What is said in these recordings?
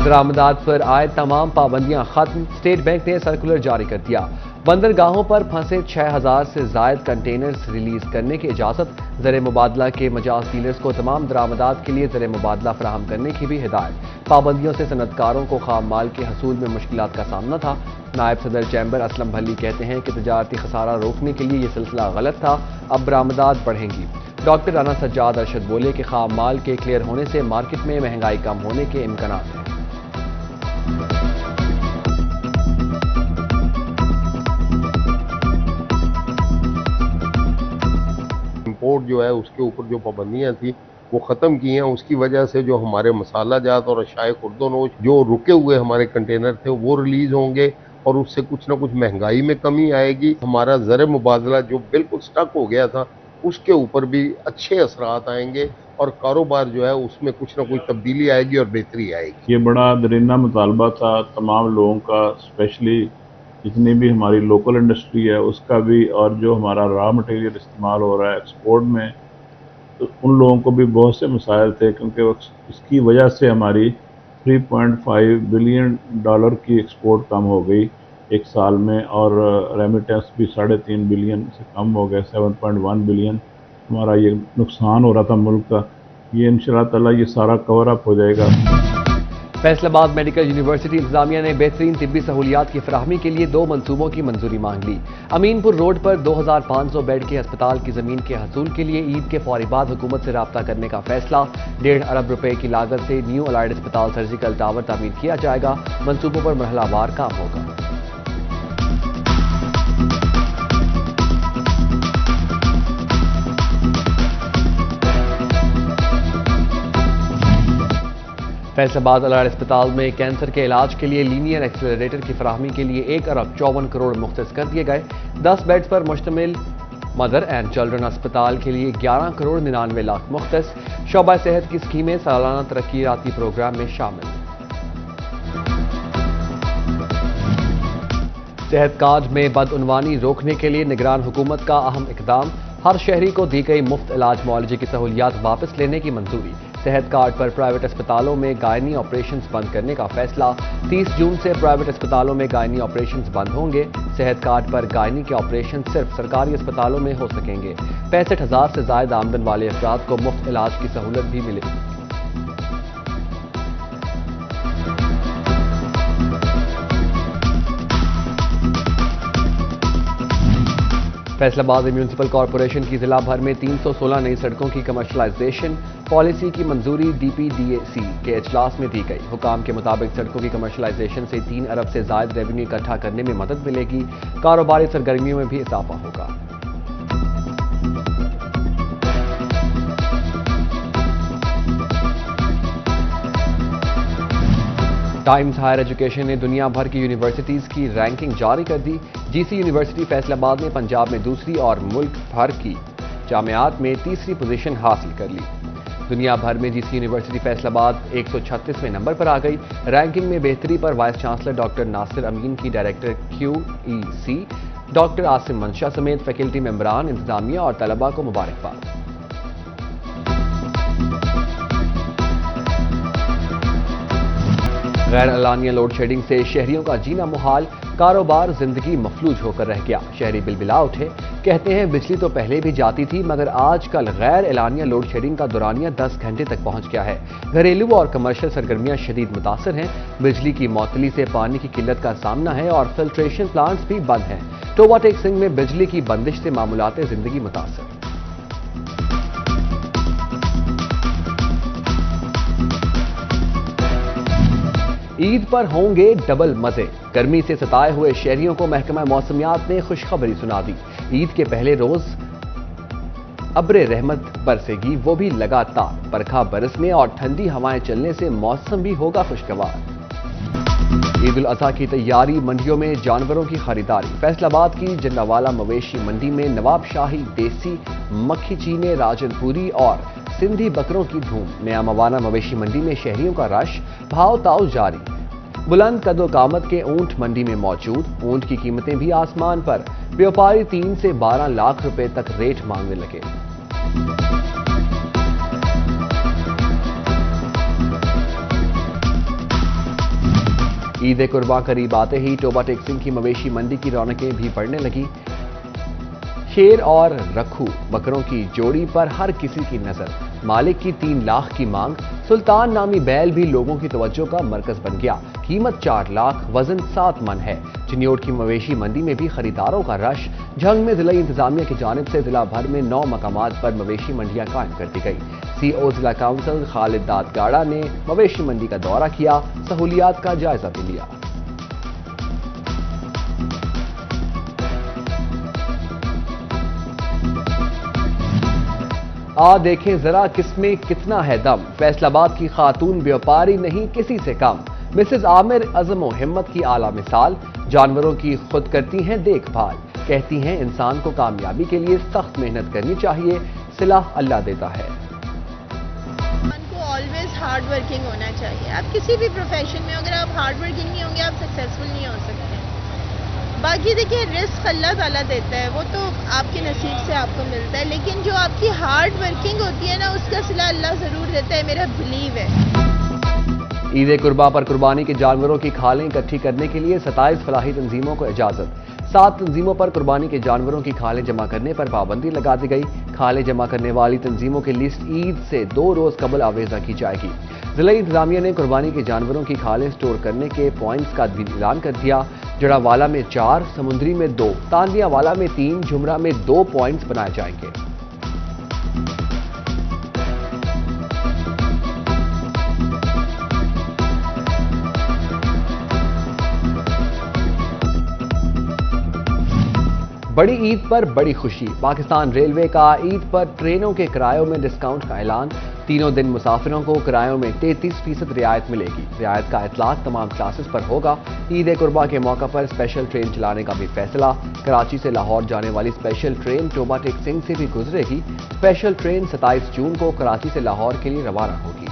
درآمدات پر عائد تمام پابندیاں ختم، اسٹیٹ بینک نے سرکولر جاری کر دیا۔ بندرگاہوں پر پھنسے 6000 سے زائد کنٹینرز ریلیز کرنے کی اجازت، زر مبادلہ کے مجاز ڈیلرز کو تمام درآمدات کے لیے زر مبادلہ فراہم کرنے کی بھی ہدایت۔ پابندیوں سے صنعت کاروں کو خام مال کے حصول میں مشکلات کا سامنا تھا۔ نائب صدر چیمبر اسلم بھلی کہتے ہیں کہ تجارتی خسارہ روکنے کے لیے یہ سلسلہ غلط تھا، اب برآمدات بڑھیں گی۔ ڈاکٹر رانا سجاد ارشد بولے کہ خام مال کے کلیئر ہونے سے مارکیٹ میں مہنگائی کم ہونے کے امکانات ہیں۔ امپورٹ جو ہے اس کے اوپر جو پابندیاں تھیں وہ ختم کی ہیں، اس کی وجہ سے جو ہمارے مسالہ جات اور اشیاء خرد و نوش جو رکے ہوئے ہمارے کنٹینر تھے وہ ریلیز ہوں گے اور اس سے کچھ نہ کچھ مہنگائی میں کمی آئے گی۔ ہمارا زر مبادلہ جو بالکل سٹک ہو گیا تھا اس کے اوپر بھی اچھے اثرات آئیں گے اور کاروبار جو ہے اس میں کچھ نہ کچھ تبدیلی آئے گی اور بہتری آئے گی۔ یہ بڑا درینہ مطالبہ تھا تمام لوگوں کا، اسپیشلی جتنی بھی ہماری لوکل انڈسٹری ہے اس کا بھی، اور جو ہمارا را مٹیریل استعمال ہو رہا ہے ایکسپورٹ میں، تو ان لوگوں کو بھی بہت سے مسائل تھے، کیونکہ اس کی وجہ سے ہماری 3.5 بلین ڈالر کی ایکسپورٹ کم ہو گئی ایک سال میں، اور ریمیٹنس بھی 3.5 بلین سے کم ہو گئے، 7.1 بلین ہمارا یہ نقصان ہو رہا تھا ملک کا۔ یہ انشاءاللہ تعالیٰ یہ سارا کور اپ ہو جائے گا۔ فیصل آباد میڈیکل یونیورسٹی انتظامیہ نے بہترین طبی سہولیات کی فراہمی کے لیے 2 منصوبوں کی منظوری مانگ لی۔ امین پور روڈ پر 2500 بیڈ کے ہسپتال کی زمین کے حصول کے لیے عید کے فوری بعد حکومت سے رابطہ کرنے کا فیصلہ۔ 1.5 ارب روپے کی لاگت سے نیو الائیڈ ہسپتال سرجیکل ٹاور تعمیر کیا جائے گا۔ منصوبوں پر مرحلہ وار کام ہوگا۔ فیصل آباد الائیڈ اسپتال میں کینسر کے علاج کے لیے لینئر ایکسلریٹر کی فراہمی کے لیے 1 ارب 54 کروڑ مختص کر دیے گئے۔ 10 بیڈز پر مشتمل مدر اینڈ چلڈرن اسپتال کے لیے 11 کروڑ 99 لاکھ مختص۔ شعبہ صحت کی اسکیمیں سالانہ ترقیاتی پروگرام میں شامل۔ صحت کارڈ میں بدعنوانی روکنے کے لیے نگران حکومت کا اہم اقدام، ہر شہری کو دی گئی مفت علاج معالجے کی سہولیات واپس لینے کی منظوری۔ صحت کارڈ پر پرائیویٹ اسپتالوں میں گائنی آپریشنز بند کرنے کا فیصلہ۔ 30 جون سے پرائیویٹ اسپتالوں میں گائنی آپریشنز بند ہوں گے۔ صحت کارڈ پر گائنی کے آپریشن صرف سرکاری اسپتالوں میں ہو سکیں گے۔ 65,000 سے زائد آمدن والے افراد کو مفت علاج کی سہولت بھی ملے گی۔ فیصل آباد میونسپل کارپوریشن کی ضلع بھر میں 316 نئی سڑکوں کی کمرشلائزیشن پالیسی کی منظوری ڈی پی ڈی اے سی کے اجلاس میں دی گئی۔ حکام کے مطابق سڑکوں کی کمرشلائزیشن سے 3 ارب سے زائد ریونیو اکٹھا کرنے میں مدد ملے گی، کاروباری سرگرمیوں میں بھی اضافہ ہوگا۔ ٹائمز ہائر ایجوکیشن نے دنیا بھر کی یونیورسٹیز کی رینکنگ جاری کر دی۔ جی سی یونیورسٹی فیصل آباد نے پنجاب میں دوسری اور ملک بھر کی جامعات میں تیسری پوزیشن حاصل کر لی۔ دنیا بھر میں جی سی یونیورسٹی فیصل آباد 136ویں نمبر پر آ گئی۔ رینکنگ میں بہتری پر وائس چانسلر ڈاکٹر ناصر امین کی ڈائریکٹر کیو ای سی ڈاکٹر عاصم منشا سمیت فیکلٹی ممبران، انتظامیہ اور طلباء کو مبارکباد۔ غیر اعلانیہ لوڈ شیڈنگ سے شہریوں کا جینا محال، کاروبار زندگی مفلوج ہو کر رہ گیا۔ شہری بلبلا اٹھے، کہتے ہیں بجلی تو پہلے بھی جاتی تھی مگر آج کل غیر اعلانیہ لوڈ شیڈنگ کا دورانیہ 10 گھنٹے تک پہنچ گیا ہے۔ گھریلو اور کمرشل سرگرمیاں شدید متاثر ہیں، بجلی کی معطلی سے پانی کی قلت کا سامنا ہے اور فلٹریشن پلانٹس بھی بند ہیں۔ ٹوبہ ٹیک سنگھ میں بجلی کی بندش سے معمولات زندگی متاثر۔ عید پر ہوں گے ڈبل مزے، گرمی سے ستائے ہوئے شہریوں کو محکمہ موسمیات نے خوشخبری سنا دی۔ عید کے پہلے روز ابر رحمت برسے گی، وہ بھی لگاتار، برکھا برسنے اور ٹھنڈی ہوائیں چلنے سے موسم بھی ہوگا خوشگوار۔ عید الاضحیٰ کی تیاری، منڈیوں میں جانوروں کی خریداری۔ فیصل آباد کی جنڈاوالا مویشی منڈی میں نواب شاہی، دیسی، مکھی چینے، راجن پوری اور سندھی بکروں کی دھوم۔ نیا موانہ مویشی منڈی میں شہریوں کا رش، بھاؤ تاؤ جاری۔ بلند قد و قامت کے اونٹ منڈی میں موجود، اونٹ کی قیمتیں بھی آسمان پر، بیوپاری 3 سے 12 لاکھ روپے تک ریٹ مانگنے لگے۔ عید قرباں قریب آتے ہی ٹوبہ ٹیک سنگھ کی مویشی منڈی کی رونقیں بھی بڑھنے لگی۔ شیر اور رکھو بکروں کی جوڑی پر ہر کسی کی نظر، مالک کی 3 لاکھ کی مانگ، سلطان نامی بیل بھی لوگوں کی توجہ کا مرکز بن گیا، قیمت 4 لاکھ، وزن 7 من ہے۔ چنیوٹ کی مویشی منڈی میں بھی خریداروں کا رش، جھنگ میں ضلعی انتظامیہ کی جانب سے ضلع بھر میں 9 مقامات پر مویشی منڈیاں قائم کر دی گئی۔ سی او ضلع کونسل خالد دادگاڑا نے مویشی منڈی کا دورہ کیا، سہولیات کا جائزہ بھی لیا۔ دیکھیں ذرا کس میں کتنا ہے دم، فیصل آباد کی خاتون بیوپاری نہیں کسی سے کم، مسز عامر عزم و ہمت کی اعلیٰ مثال، جانوروں کی خود کرتی ہیں دیکھ بھال، کہتی ہیں انسان کو کامیابی کے لیے سخت محنت کرنی چاہیے، صلاح اللہ دیتا ہے۔ انسان کو آلویز ہارڈ ورکنگ ہونا چاہیے۔ آپ کسی بھی پروفیشن میں اگر آپ ہارڈ ورکنگ نہیں ہوں گے آپ سکسیزفل نہیں ہو سکتے۔ باقی دیکھیں رزق اللہ تعالیٰ دیتا ہے، وہ تو آپ کے نصیب سے آپ کو ملتا ہے، لیکن جو آپ کی ہارڈ ورکنگ ہوتی ہے نا اس کا صلہ اللہ ضرور دیتا ہے، میرا بلیو ہے۔ عید قرباں پر قربانی کے جانوروں کی کھالیں اکٹھی کرنے کے لیے 27 فلاحی تنظیموں کو اجازت، 7 تنظیموں پر قربانی کے جانوروں کی کھالیں جمع کرنے پر پابندی لگا دی گئی۔ کھالیں جمع کرنے والی تنظیموں کی لسٹ عید سے 2 روز قبل آویزہ کی جائے گی۔ ضلعی انتظامیہ نے قربانی کے جانوروں کی کھالیں سٹور کرنے کے پوائنٹس کا بھی اعلان کر دیا۔ جڑا والا میں 4، سمندری میں 2، تاندیا والا میں 3، جھمرا میں 2 پوائنٹس بنائے جائیں گے۔ بڑی عید پر بڑی خوشی، پاکستان ریلوے کا عید پر ٹرینوں کے کرایوں میں ڈسکاؤنٹ کا اعلان، تینوں دن مسافروں کو کرایوں میں 33% رعایت ملے گی۔ رعایت کا اطلاق تمام کلاسز پر ہوگا۔ عید قرباں کے موقع پر اسپیشل ٹرین چلانے کا بھی فیصلہ، کراچی سے لاہور جانے والی اسپیشل ٹرین ٹوبہ ٹیک سنگھ سے بھی گزرے گی۔ اسپیشل ٹرین 27 جون کو کراچی سے لاہور کے لیے روانہ ہوگی۔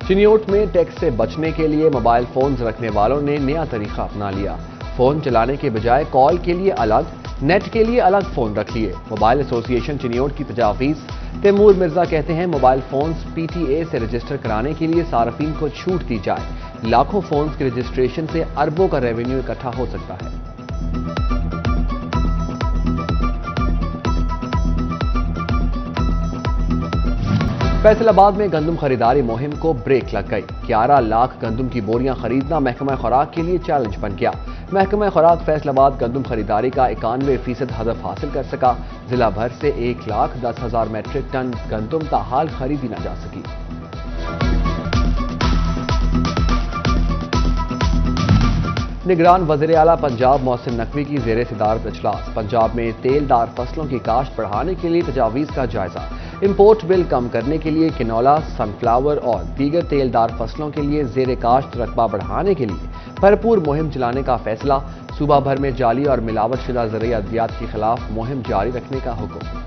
چنیوٹ میں ٹیکس سے بچنے کے لیے موبائل فونز رکھنے والوں نے نیا طریقہ اپنا لیا، فون چلانے کے بجائے کال کے لیے الگ، نیٹ کے لیے الگ فون رکھ لیے۔ موبائل ایسوسی ایشن چنیوٹ کی تجاویز، تیمور مرزا کہتے ہیں mobile phones P T A سے رجسٹر کرانے کے لیے صارفین کو چھوٹ دی جائے، لاکھوں فونز کے رجسٹریشن سے اربوں کا ریونیو اکٹھا ہو سکتا ہے۔ فیصل آباد میں گندم خریداری مہم کو بریک لگ گئی، 11 لاکھ گندم کی بوریاں خریدنا محکمہ خوراک کے لیے چیلنج بن گیا۔ محکمہ خوراک فیصل آباد گندم خریداری کا 91% ہدف حاصل کر سکا، ضلع بھر سے 1,10,000 میٹرک ٹن گندم تاحال خریدی نہ جا سکی۔ نگران وزیر اعلیٰ پنجاب محسن نقوی کی زیر صدارت اجلاس، پنجاب میں تیل دار فصلوں کی کاشت بڑھانے کے لیے تجاویز کا جائزہ، امپورٹ بل کم کرنے کے لیے کنولا، سن فلاور اور دیگر تیل دار فصلوں کے لیے زیر کاشت رقبہ بڑھانے کے لیے بھرپور مہم چلانے کا فیصلہ، صوبہ بھر میں جعلی اور ملاوٹ شدہ زرعی ادویات کے خلاف مہم جاری رکھنے کا حکم۔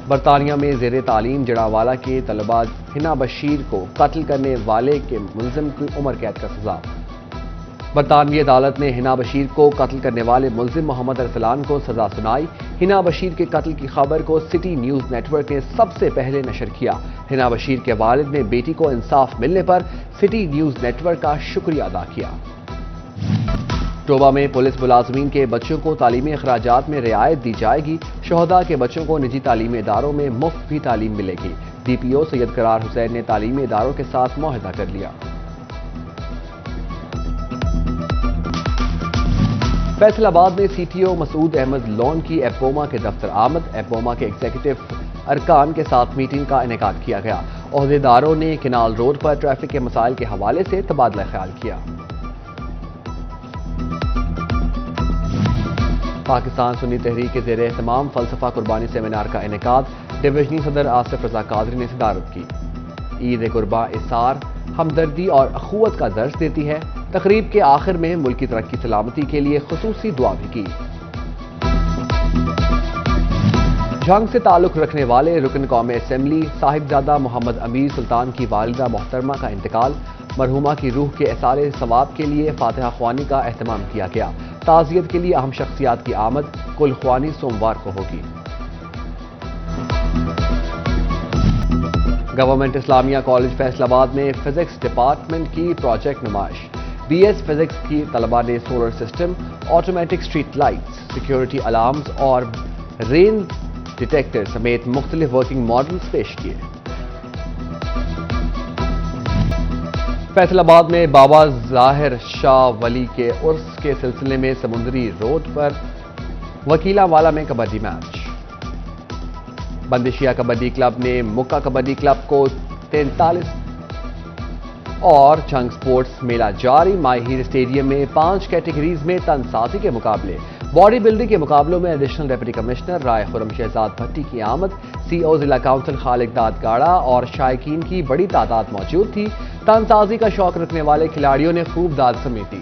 برطانیہ میں زیر تعلیم جڑاوالا کے طلباء ہنا بشیر کو قتل کرنے والے کے ملزم کی عمر قید کا سزا۔ برطانوی عدالت نے ہنا بشیر کو قتل کرنے والے ملزم محمد ارسلان کو سزا سنائی۔ ہنا بشیر کے قتل کی خبر کو سٹی نیوز نیٹ ورک نے سب سے پہلے نشر کیا۔ ہنا بشیر کے والد نے بیٹی کو انصاف ملنے پر سٹی نیوز نیٹ ورک کا شکریہ ادا کیا۔ ٹوبہ میں پولیس ملازمین کے بچوں کو تعلیمی اخراجات میں رعایت دی جائے گی، شہداء کے بچوں کو نجی تعلیمی اداروں میں مفت بھی تعلیم ملے گی۔ ڈی پی او سید قرار حسین نے تعلیمی اداروں کے ساتھ معاہدہ کر لیا۔ فیصل آباد میں سی ٹی او مسعود احمد لون کی ایپوما کے دفتر آمد، ایپوما کے ایگزیکٹو ارکان کے ساتھ میٹنگ کا انعقاد کیا گیا۔ عہدیداروں نے کینال روڈ پر ٹریفک کے مسائل کے حوالے سے تبادلہ خیال کیا۔ پاکستان سنی تحریک کے زیر اہتمام فلسفہ قربانی سیمینار کا انعقاد، ڈویژنی صدر آصف رضا قادری نے صدارت کی۔ عید قرباں اثار، ہمدردی اور اخوت کا درس دیتی ہے۔ تقریب کے آخر میں ملک کی ترقی سلامتی کے لیے خصوصی دعا بھی کی۔ جھنگ سے تعلق رکھنے والے رکن قومی اسمبلی صاحبزادہ محمد امیر سلطان کی والدہ محترمہ کا انتقال، مرحومہ کی روح کے اثار ثواب کے لیے فاتحہ خوانی کا اہتمام کیا گیا۔ تعزیت کے لیے اہم شخصیات کی آمد، کل خوانی سوموار کو ہوگی۔ گورنمنٹ اسلامیہ کالج فیصل آباد میں فزکس ڈپارٹمنٹ کی پروجیکٹ نمائش۔ بی ایس فزکس کی طلباء نے solar system, automatic street lights, security alarms اور رین ڈیٹیکٹر سمیت مختلف ورکنگ ماڈلز پیش کیے۔ فیصل آباد میں بابا ظاہر شاہ ولی کے عرس کے سلسلے میں سمندری روڈ پر وکیلا والا میں کبڈی میچ۔ بندشیا کبڈی کلب نے مکہ کبڈی کلب کو 43 اور چنگ سپورٹس میلہ جاری۔ مائی ہیر اسٹیڈیم میں 5 کیٹیگریز میں تن سازی کے مقابلے، باڈی بلڈنگ کے مقابلوں میں ایڈیشنل ڈپٹی کمشنر رائے خرم شہزاد بھٹی کی آمد، سی او ضلع کونسل خالق داد گاڑا اور شائقین کی بڑی تعداد موجود تھی۔ تن سازی کا شوق رکھنے والے کھلاڑیوں نے خوب داد سمیٹی۔